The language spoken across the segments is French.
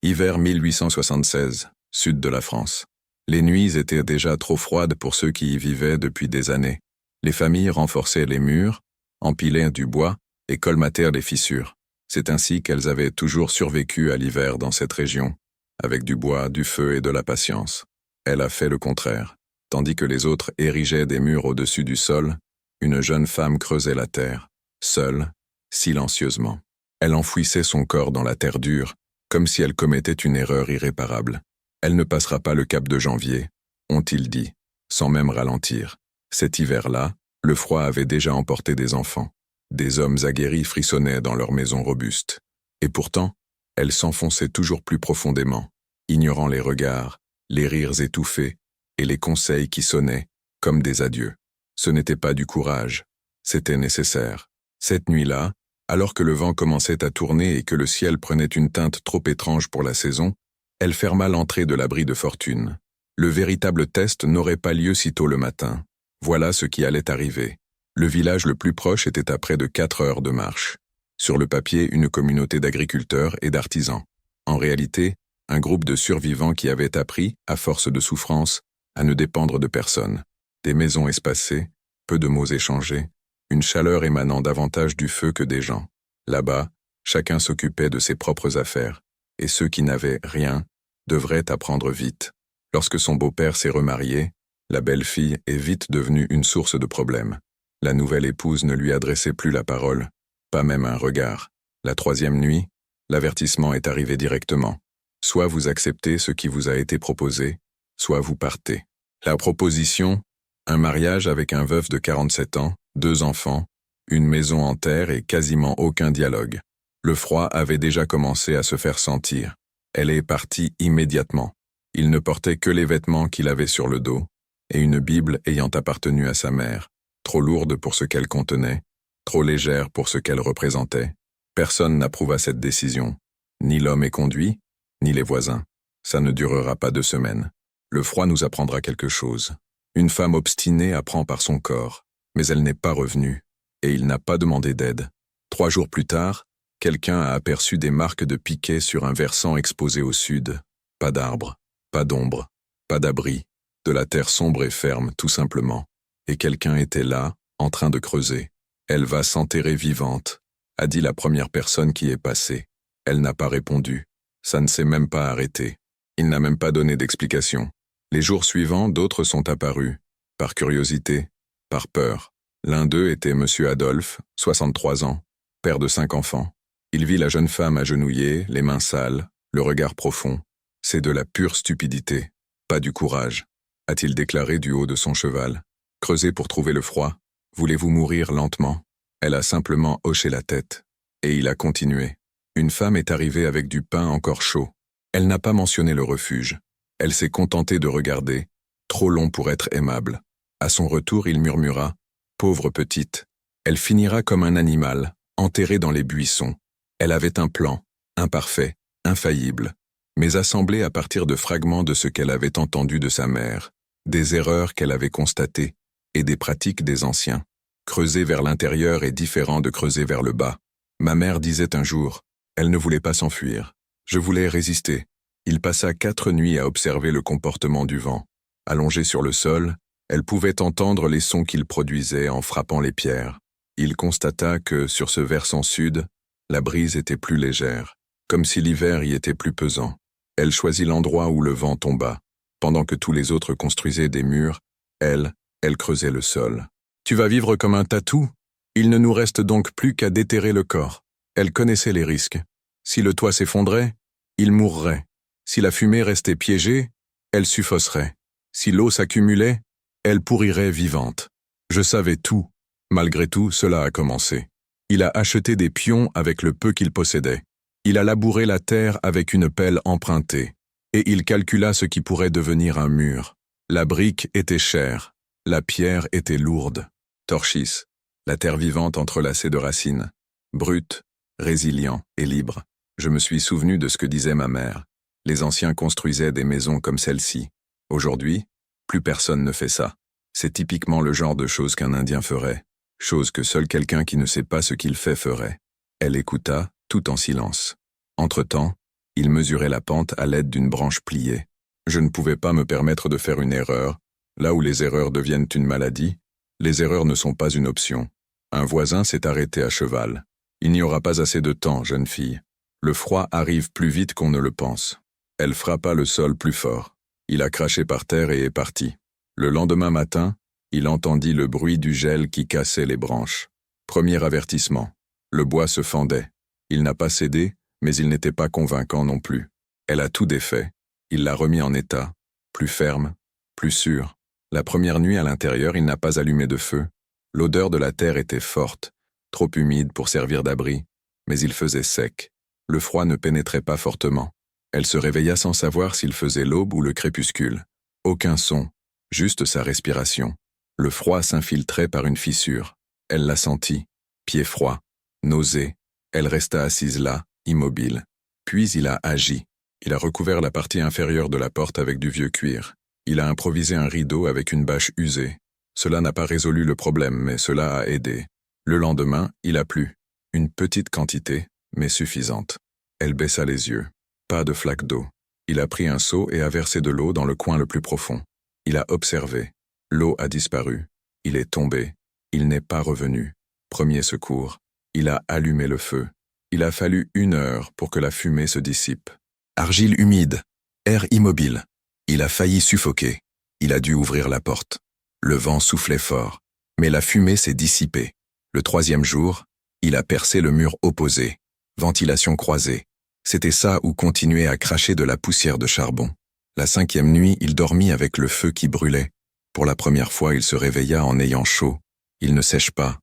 Hiver 1876, sud de la France. Les nuits étaient déjà trop froides pour ceux qui y vivaient depuis des années. Les familles renforçaient les murs, empilaient du bois et colmatèrent les fissures. C'est ainsi qu'elles avaient toujours survécu à l'hiver dans cette région, avec du bois, du feu et de la patience. Elle a fait le contraire. Tandis que les autres érigeaient des murs au-dessus du sol, une jeune femme creusait la terre, seule, silencieusement. Elle enfouissait son corps dans la terre dure, comme si elle commettait une erreur irréparable. Elle ne passera pas le cap de janvier, ont-ils dit, sans même ralentir. Cet hiver-là, le froid avait déjà emporté des enfants. Des hommes aguerris frissonnaient dans leurs maisons robustes. Et pourtant, elle s'enfonçait toujours plus profondément, ignorant les regards, les rires étouffés et les conseils qui sonnaient comme des adieux. Ce n'était pas du courage, c'était nécessaire. Cette nuit-là, alors que le vent commençait à tourner et que le ciel prenait une teinte trop étrange pour la saison, elle ferma l'entrée de l'abri de fortune. Le véritable test n'aurait pas lieu si tôt le matin. Voilà ce qui allait arriver. Le village le plus proche était à près de 4 heures de marche. Sur le papier, une communauté d'agriculteurs et d'artisans. En réalité, un groupe de survivants qui avaient appris, à force de souffrance, à ne dépendre de personne. Des maisons espacées, peu de mots échangés, une chaleur émanant davantage du feu que des gens. Là-bas, chacun s'occupait de ses propres affaires, et ceux qui n'avaient rien devraient apprendre vite. Lorsque son beau-père s'est remarié, la belle-fille est vite devenue une source de problèmes. La nouvelle épouse ne lui adressait plus la parole, pas même un regard. La 3e nuit, l'avertissement est arrivé directement. Soit vous acceptez ce qui vous a été proposé, soit vous partez. La proposition, un mariage avec un veuf de 47 ans, 2 enfants, une maison en terre et quasiment aucun dialogue. Le froid avait déjà commencé à se faire sentir. Elle est partie immédiatement. Il ne portait que les vêtements qu'il avait sur le dos, et une Bible ayant appartenu à sa mère, trop lourde pour ce qu'elle contenait, trop légère pour ce qu'elle représentait. Personne n'approuva cette décision. Ni l'homme éconduit, ni les voisins. Ça ne durera pas 2 semaines. Le froid nous apprendra quelque chose. Une femme obstinée apprend par son corps, mais elle n'est pas revenue, et il n'a pas demandé d'aide. 3 jours plus tard, quelqu'un a aperçu des marques de piquets sur un versant exposé au sud. Pas d'arbres, pas d'ombre, pas d'abri, de la terre sombre et ferme, tout simplement. Et quelqu'un était là, en train de creuser. Elle va s'enterrer vivante, a dit la première personne qui est passée. Elle n'a pas répondu. Ça ne s'est même pas arrêté. Il n'a même pas donné d'explication. Les jours suivants, d'autres sont apparus. Par curiosité, par peur. L'un d'eux était M. Adolphe, 63 ans, père de 5 enfants. Il vit la jeune femme agenouillée, les mains sales, le regard profond. C'est de la pure stupidité, pas du courage, a-t-il déclaré du haut de son cheval. Creusez pour trouver le froid. Voulez-vous mourir lentement? Elle a simplement hoché la tête. Et il a continué. Une femme est arrivée avec du pain encore chaud. Elle n'a pas mentionné le refuge. Elle s'est contentée de regarder, trop long pour être aimable. À son retour, il murmura « Pauvre petite, elle finira comme un animal, enterrée dans les buissons. Elle avait un plan, imparfait, infaillible, mais assemblé à partir de fragments de ce qu'elle avait entendu de sa mère, des erreurs qu'elle avait constatées et des pratiques des anciens. Creuser vers l'intérieur est différent de creuser vers le bas. Ma mère disait un jour, elle ne voulait pas s'enfuir. Je voulais résister. Il passa 4 nuits à observer le comportement du vent. Allongée sur le sol, elle pouvait entendre les sons qu'il produisait en frappant les pierres. Il constata que, sur ce versant sud, la brise était plus légère, comme si l'hiver y était plus pesant. Elle choisit l'endroit où le vent tomba. Pendant que tous les autres construisaient des murs, elle creusait le sol. « Tu vas vivre comme un tatou? Il ne nous reste donc plus qu'à déterrer le corps. » Elle connaissait les risques. Si le toit s'effondrait, il mourrait. Si la fumée restait piégée, elle suffoserait. Si l'eau s'accumulait, elle pourrirait vivante. Je savais tout. Malgré tout, cela a commencé. Il a acheté des pions avec le peu qu'il possédait. Il a labouré la terre avec une pelle empruntée. Et il calcula ce qui pourrait devenir un mur. La brique était chère. La pierre était lourde. Torchis, la terre vivante entrelacée de racines. Brute, résilient et libre. Je me suis souvenu de ce que disait ma mère. Les anciens construisaient des maisons comme celle-ci. Aujourd'hui, plus personne ne fait ça. C'est typiquement le genre de choses qu'un Indien ferait. Chose que seul quelqu'un qui ne sait pas ce qu'il fait ferait. Elle écouta, tout en silence. Entre-temps, Il mesurait la pente à l'aide d'une branche pliée. Je ne pouvais pas me permettre de faire une erreur. Là où les erreurs deviennent une maladie, les erreurs ne sont pas une option. Un voisin s'est arrêté à cheval. Il n'y aura pas assez de temps, jeune fille. Le froid arrive plus vite qu'on ne le pense. Elle frappa le sol plus fort. Il a craché par terre et est parti. Le lendemain matin, il entendit le bruit du gel qui cassait les branches. Premier avertissement. Le bois se fendait. Il n'a pas cédé, mais il n'était pas convaincant non plus. Elle a tout défait. Il l'a remis en état, plus ferme, plus sûr. La première nuit à l'intérieur, il n'a pas allumé de feu. L'odeur de la terre était forte, trop humide pour servir d'abri, mais il faisait sec. Le froid ne pénétrait pas fortement. Elle se réveilla sans savoir s'il faisait l'aube ou le crépuscule. Aucun son, juste sa respiration. Le froid s'infiltrait par une fissure. Elle l'a senti, pied froid, nausée. Elle resta assise là, immobile. Puis il a agi. Il a recouvert la partie inférieure de la porte avec du vieux cuir. Il a improvisé un rideau avec une bâche usée. Cela n'a pas résolu le problème, mais cela a aidé. Le lendemain, il a plu. Une petite quantité, mais suffisante. Elle baissa les yeux. Pas de flaque d'eau. Il a pris un seau et a versé de l'eau dans le coin le plus profond. Il a observé. L'eau a disparu. Il est tombé. Il n'est pas revenu. Premier secours. Il a allumé le feu. Il a fallu 1 heure pour que la fumée se dissipe. Argile humide. Air immobile. Il a failli suffoquer. Il a dû ouvrir la porte. Le vent soufflait fort, mais la fumée s'est dissipée. Le 3e jour, il a percé le mur opposé. Ventilation croisée. C'était ça où continuait à cracher de la poussière de charbon. La 5e nuit, il dormit avec le feu qui brûlait. Pour la première fois, il se réveilla en ayant chaud. Il ne sèche pas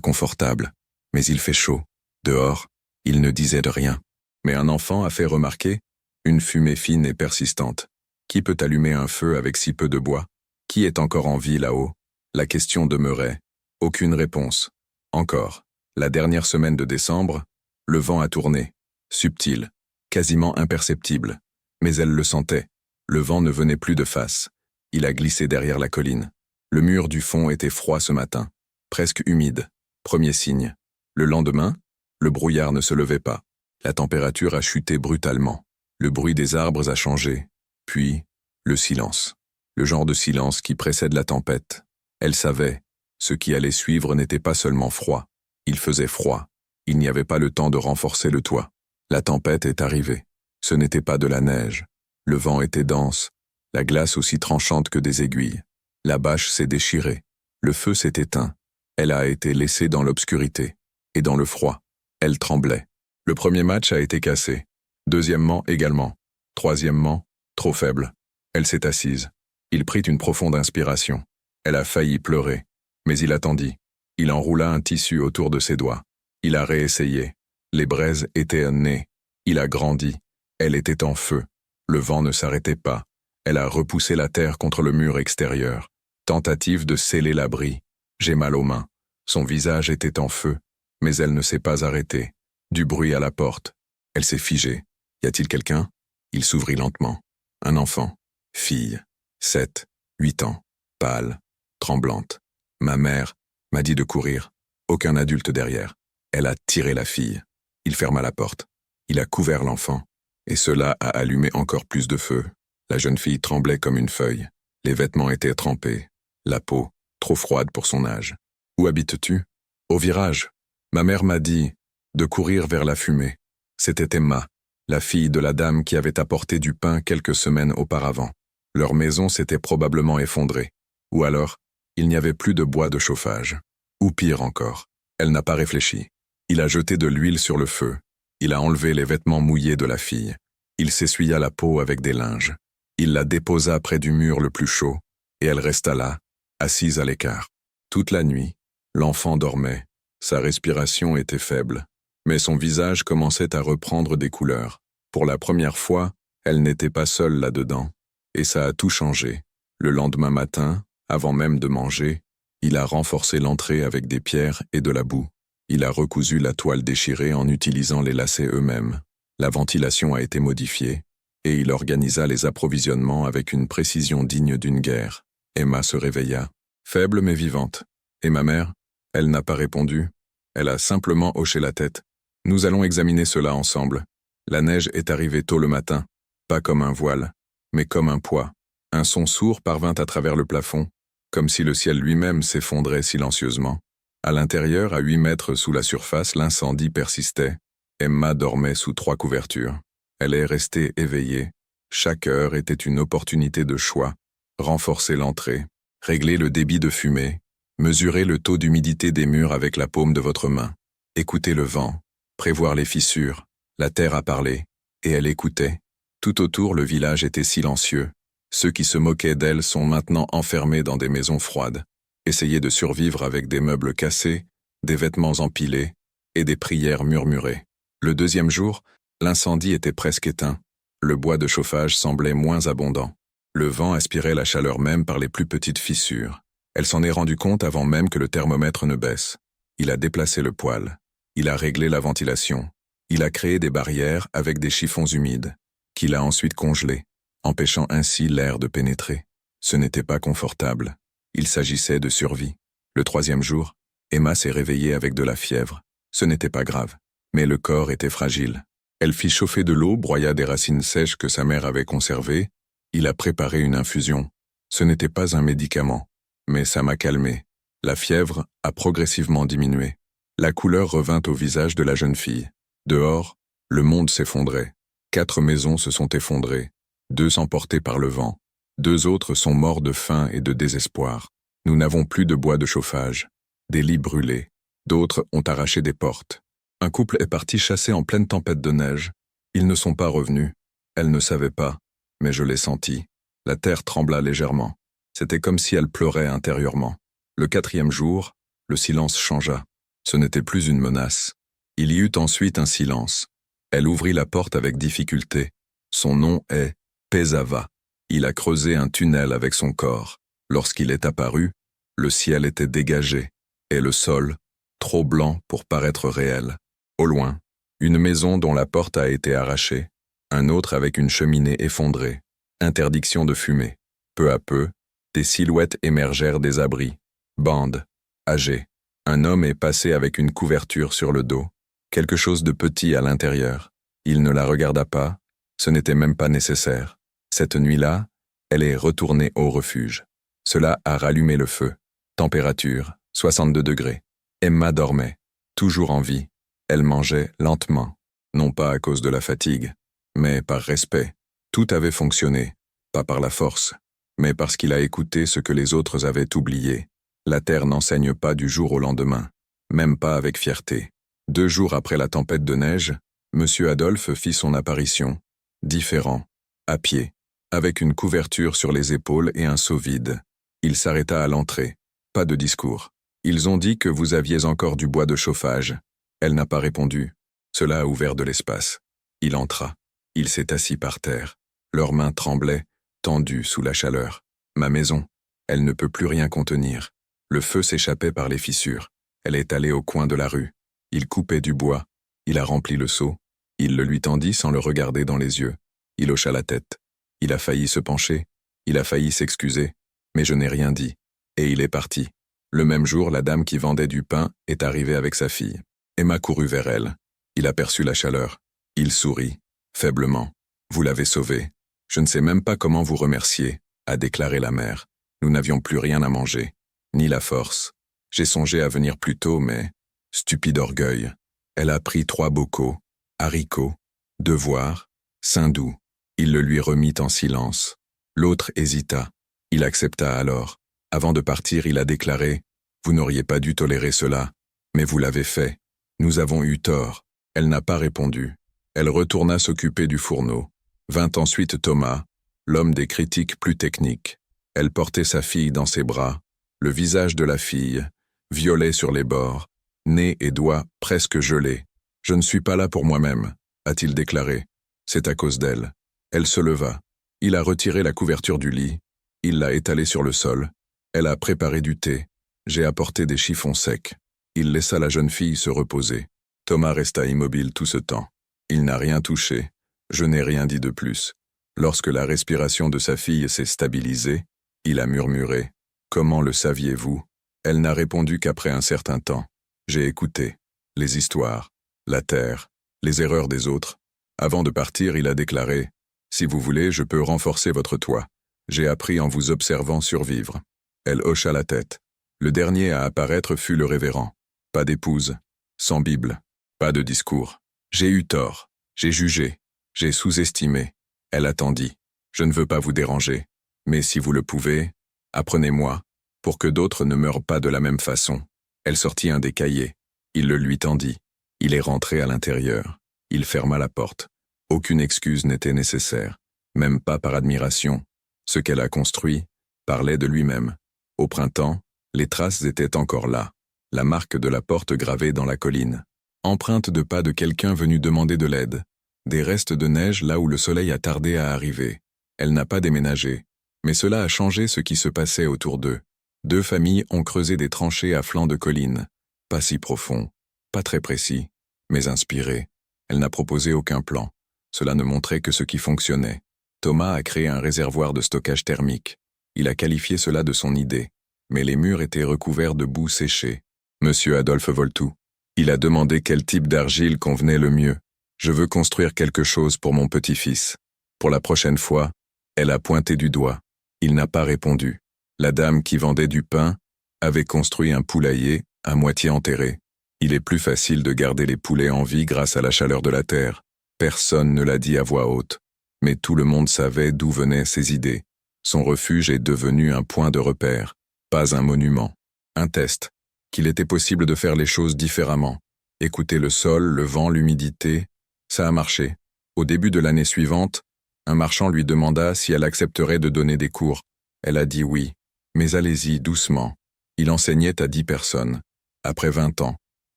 confortable, mais il fait chaud. Dehors, il ne disait de rien. Mais un enfant a fait remarquer une fumée fine et persistante. Qui peut allumer un feu avec si peu de bois? Qui est encore en vie là-haut? La question demeurait. Aucune réponse. Encore. La dernière semaine de décembre, le vent a tourné. Subtil, quasiment imperceptible. Mais elle le sentait. Le vent ne venait plus de face. Il a glissé derrière la colline. Le mur du fond était froid ce matin. Presque humide. Premier signe. Le lendemain, le brouillard ne se levait pas. La température a chuté brutalement. Le bruit des arbres a changé. Puis, le silence. Le genre de silence qui précède la tempête. Elle savait. Ce qui allait suivre n'était pas seulement froid. Il faisait froid. Il n'y avait pas le temps de renforcer le toit. La tempête est arrivée. Ce n'était pas de la neige. Le vent était dense. La glace aussi tranchante que des aiguilles. La bâche s'est déchirée. Le feu s'est éteint. Elle a été laissée dans l'obscurité. Et dans le froid. Elle tremblait. Le premier match a été cassé. Deuxièmement également. Troisièmement, trop faible. Elle s'est assise. Il prit une profonde inspiration. Elle a failli pleurer. Mais il attendit. Il enroula un tissu autour de ses doigts. Il a réessayé. Les braises étaient nées. Il a grandi. Elle était en feu. Le vent ne s'arrêtait pas. Elle a repoussé la terre contre le mur extérieur. Tentative de sceller l'abri. J'ai mal aux mains. Son visage était en feu. Mais elle ne s'est pas arrêtée. Du bruit à la porte. Elle s'est figée. Y a-t-il quelqu'un? Il s'ouvrit lentement. Un enfant. Fille. 7, 8 ans. Pâle. Tremblante. Ma mère m'a dit de courir. Aucun adulte derrière. Elle a tiré la fille. Il ferma la porte. Il a couvert l'enfant. Et cela a allumé encore plus de feu. La jeune fille tremblait comme une feuille. Les vêtements étaient trempés. La peau, trop froide pour son âge. Où habites-tu? Au virage. Ma mère m'a dit de courir vers la fumée. C'était Emma, la fille de la dame qui avait apporté du pain quelques semaines auparavant. Leur maison s'était probablement effondrée. Ou alors, il n'y avait plus de bois de chauffage. Ou pire encore, elle n'a pas réfléchi. Il a jeté de l'huile sur le feu. Il a enlevé les vêtements mouillés de la fille. Il s'essuya la peau avec des linges. Il la déposa près du mur le plus chaud, et elle resta là, assise à l'écart. Toute la nuit, l'enfant dormait. Sa respiration était faible, mais son visage commençait à reprendre des couleurs. Pour la première fois, elle n'était pas seule là-dedans. Et ça a tout changé. Le lendemain matin, avant même de manger, il a renforcé l'entrée avec des pierres et de la boue. Il a recousu la toile déchirée en utilisant les lacets eux-mêmes. La ventilation a été modifiée, et il organisa les approvisionnements avec une précision digne d'une guerre. Emma se réveilla, faible mais vivante. Et ma mère? Elle n'a pas répondu. Elle a simplement hoché la tête. Nous allons examiner cela ensemble. La neige est arrivée tôt le matin, pas comme un voile, mais comme un poids. Un son sourd parvint à travers le plafond, comme si le ciel lui-même s'effondrait silencieusement. À l'intérieur, à 8 mètres sous la surface, l'incendie persistait. Emma dormait sous 3 couvertures. Elle est restée éveillée. Chaque heure était une opportunité de choix. Renforcer l'entrée, régler le débit de fumée, mesurer le taux d'humidité des murs avec la paume de votre main, écouter le vent, prévoir les fissures. La terre a parlé, et elle écoutait. Tout autour, le village était silencieux. Ceux qui se moquaient d'elle sont maintenant enfermés dans des maisons froides, essayer de survivre avec des meubles cassés, des vêtements empilés et des prières murmurées. Le 2e jour, l'incendie était presque éteint. Le bois de chauffage semblait moins abondant. Le vent aspirait la chaleur même par les plus petites fissures. Elle s'en est rendue compte avant même que le thermomètre ne baisse. Il a déplacé le poêle. Il a réglé la ventilation. Il a créé des barrières avec des chiffons humides, qu'il a ensuite congelés, empêchant ainsi l'air de pénétrer. Ce n'était pas confortable. Il s'agissait de survie. Le 3e jour, Emma s'est réveillée avec de la fièvre. Ce n'était pas grave, mais le corps était fragile. Elle fit chauffer de l'eau, broya des racines sèches que sa mère avait conservées. Il a préparé une infusion. Ce n'était pas un médicament, mais ça m'a calmé. La fièvre a progressivement diminué. La couleur revint au visage de la jeune fille. Dehors, le monde s'effondrait. 4 maisons se sont effondrées. 2 emportées par le vent. 2 autres sont morts de faim et de désespoir. Nous n'avons plus de bois de chauffage. Des lits brûlés. D'autres ont arraché des portes. Un couple est parti chasser en pleine tempête de neige. Ils ne sont pas revenus. Elle ne savait pas, mais je l'ai senti. La terre trembla légèrement. C'était comme si elle pleurait intérieurement. Le 4e jour, le silence changea. Ce n'était plus une menace. Il y eut ensuite un silence. Elle ouvrit la porte avec difficulté. Son nom est Pesava. Il a creusé un tunnel avec son corps. Lorsqu'il est apparu, le ciel était dégagé, et le sol, trop blanc pour paraître réel. Au loin, une maison dont la porte a été arrachée, un autre avec une cheminée effondrée, interdiction de fumer. Peu à peu, des silhouettes émergèrent des abris. Bandes, âgées. Un homme est passé avec une couverture sur le dos. Quelque chose de petit à l'intérieur. Il ne la regarda pas, ce n'était même pas nécessaire. Cette nuit-là, elle est retournée au refuge. Cela a rallumé le feu. Température, 62 degrés. Emma dormait, toujours en vie. Elle mangeait lentement, non pas à cause de la fatigue, mais par respect. Tout avait fonctionné, pas par la force, mais parce qu'il a écouté ce que les autres avaient oublié. La terre n'enseigne pas du jour au lendemain, même pas avec fierté. 2 jours après la tempête de neige, M. Adolphe fit son apparition, différent, à pied, avec une couverture sur les épaules et un seau vide. Il s'arrêta à l'entrée. Pas de discours. Ils ont dit que vous aviez encore du bois de chauffage. Elle n'a pas répondu. Cela a ouvert de l'espace. Il entra. Il s'est assis par terre. Leurs mains tremblaient, tendues sous la chaleur. Ma maison. Elle ne peut plus rien contenir. Le feu s'échappait par les fissures. Elle est allée au coin de la rue. Il coupait du bois. Il a rempli le seau. Il le lui tendit sans le regarder dans les yeux. Il hocha la tête. Il a failli se pencher. Il a failli s'excuser. Mais je n'ai rien dit. Et il est parti. Le même jour, la dame qui vendait du pain est arrivée avec sa fille. Emma courut vers elle. Il aperçut la chaleur. Il sourit, faiblement. Vous l'avez sauvé. Je ne sais même pas comment vous remercier, a déclaré la mère. Nous n'avions plus rien à manger, ni la force. J'ai songé à venir plus tôt, mais... Stupide orgueil. Elle a pris 3 bocaux, haricots, devoirs, saindoux. Il le lui remit en silence. L'autre hésita. Il accepta alors. Avant de partir, il a déclaré « Vous n'auriez pas dû tolérer cela, mais vous l'avez fait. Nous avons eu tort. » Elle n'a pas répondu. Elle retourna s'occuper du fourneau. Vint ensuite Thomas, l'homme des critiques plus techniques. Elle portait sa fille dans ses bras, le visage de la fille, violet sur les bords, nez et doigts presque gelés. « Je ne suis pas là pour moi-même, » a-t-il déclaré. C'est à cause d'elle. Elle se leva. Il a retiré la couverture du lit. Il l'a étalée sur le sol. Elle a préparé du thé. J'ai apporté des chiffons secs. Il laissa la jeune fille se reposer. Thomas resta immobile tout ce temps. Il n'a rien touché. Je n'ai rien dit de plus. Lorsque la respiration de sa fille s'est stabilisée, il a murmuré « Comment le saviez-vous » Elle n'a répondu qu'après un certain temps. J'ai écouté. Les histoires, la terre, les erreurs des autres. Avant de partir, il a déclaré « Si vous voulez, je peux renforcer votre toit. J'ai appris en vous observant survivre. » Elle hocha la tête. Le dernier à apparaître fut le révérend. Pas d'épouse, sans Bible, pas de discours. J'ai eu tort, j'ai jugé, j'ai sous-estimé. Elle attendit. Je ne veux pas vous déranger, mais si vous le pouvez, apprenez-moi, pour que d'autres ne meurent pas de la même façon. Elle sortit un des cahiers. Il le lui tendit. Il est rentré à l'intérieur. Il ferma la porte. Aucune excuse n'était nécessaire, même pas par admiration. Ce qu'elle a construit parlait de lui-même. Au printemps, les traces étaient encore là, la marque de la porte gravée dans la colline. Empreinte de pas de quelqu'un venu demander de l'aide. Des restes de neige là où le soleil a tardé à arriver. Elle n'a pas déménagé, mais cela a changé ce qui se passait autour d'eux. Deux familles ont creusé des tranchées à flanc de colline. Pas si profond, pas très précis, mais inspiré. Elle n'a proposé aucun plan. Cela ne montrait que ce qui fonctionnait. Thomas a créé un réservoir de stockage thermique. Il a qualifié cela de son idée. Mais les murs étaient recouverts de boue séchée. Monsieur Adolphe Voltou. Il a demandé quel type d'argile convenait le mieux. Je veux construire quelque chose pour mon petit-fils. Pour la prochaine fois, elle a pointé du doigt. Il n'a pas répondu. La dame qui vendait du pain avait construit un poulailler à moitié enterré. Il est plus facile de garder les poulets en vie grâce à la chaleur de la terre. Personne ne l'a dit à voix haute. Mais tout le monde savait d'où venaient ses idées. Son refuge est devenu un point de repère. Pas un monument, un test, qu'il était possible de faire les choses différemment. Écouter le sol, le vent, l'humidité, ça a marché. Au début de l'année suivante, un marchand lui demanda si elle accepterait de donner des cours. Elle a dit oui, mais allez-y, doucement. Il enseignait à 10 personnes, après 20 ans.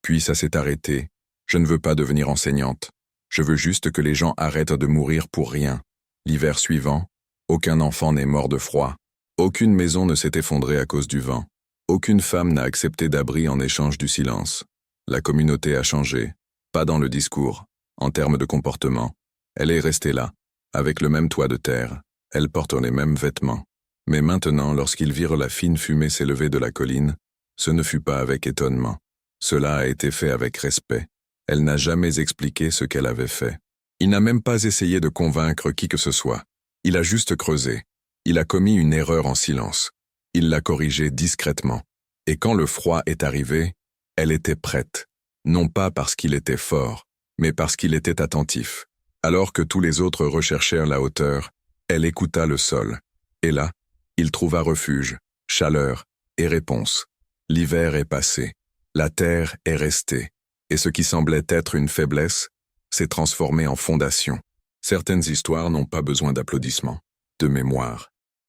Puis ça s'est arrêté. Je ne veux pas devenir enseignante. Je veux juste que les gens arrêtent de mourir pour rien. L'hiver suivant, aucun enfant n'est mort de froid. Aucune maison ne s'est effondrée à cause du vent. Aucune femme n'a accepté d'abri en échange du silence. La communauté a changé, pas dans le discours, en termes de comportement. Elle est restée là, avec le même toit de terre. Elle porte les mêmes vêtements. Mais maintenant, lorsqu'ils virent la fine fumée s'élever de la colline, ce ne fut pas avec étonnement. Cela a été fait avec respect. Elle n'a jamais expliqué ce qu'elle avait fait. Il n'a même pas essayé de convaincre qui que ce soit. Il a juste creusé. Il a commis une erreur en silence. Il l'a corrigée discrètement. Et quand le froid est arrivé, elle était prête. Non pas parce qu'il était fort, mais parce qu'il était attentif. Alors que tous les autres recherchèrent la hauteur, elle écouta le sol. Et là, il trouva refuge, chaleur et réponse. L'hiver est passé. La terre est restée. Et ce qui semblait être une faiblesse s'est transformé en fondation. Certaines histoires n'ont pas besoin d'applaudissements, de mémoire.